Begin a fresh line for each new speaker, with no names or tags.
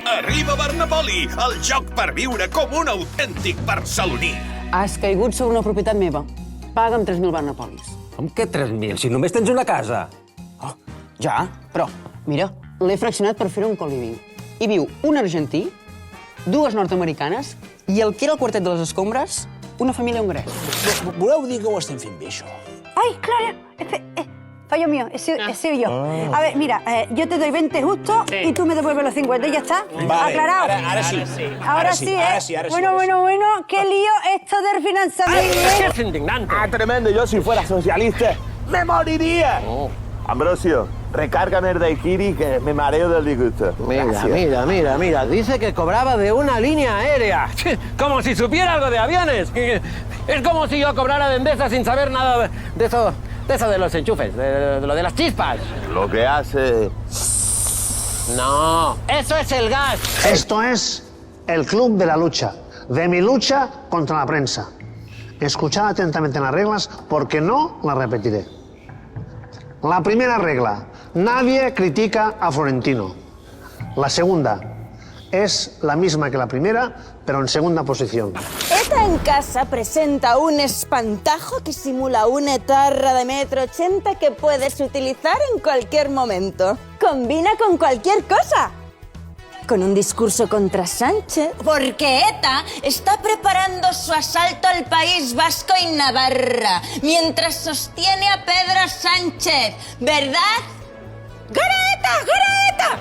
Arriba Bernapoli, el joc per viure com un autèntic barceloní.
Has caigut sobre una propietat meva. Paga'm 3.000 Bernapolis.
Com que 3.000? Si només tens una casa.
Oh, ja, però, mira, l'he fraccionat per fer-ho un co-living. Hi viu un argentí, dues nord-americanes i el que era el quartet de les escombres, una família hongaresa.
Voleu dir que ho estem fent bé, això?
Ay, Clara, fallo mío, he sido yo. A ver, mira, yo te doy 20 justo y tú me devuelves los 50 y ya está.
Vale,
Aclarado.
ahora sí.
Ahora sí, ¿eh? Bueno, qué lío esto del financiamiento.
Es indignante.
Tremendo, yo si fuera socialista me moriría. Ambrosio, recárgame el daiquiri que me mareo del disgusto.
Mira. Dice que cobraba de una línea aérea. Como si supiera algo de aviones. Es como si yo cobrara de Endesa sin saber nada de eso de los enchufes, de lo de las chispas.
Lo que hace...
No, eso es el gas.
Esto es el Club de la Lucha, de mi lucha contra la prensa. Escuchad atentamente las reglas porque no las repetiré. La primera regla, nadie critica a Florentino. La segunda, es la misma que la primera, pero en segunda posición.
Esta en casa presenta un espantajo que simula una etarra de 1,80 m que puedes utilizar en cualquier momento. Combina con cualquier cosa. Con un discurso contra Sánchez. Porque ETA está preparando su asalto al País Vasco y Navarra, mientras sostiene a Pedro Sánchez. ¿Verdad? ¡Gora ETA! ¡Gora ETA!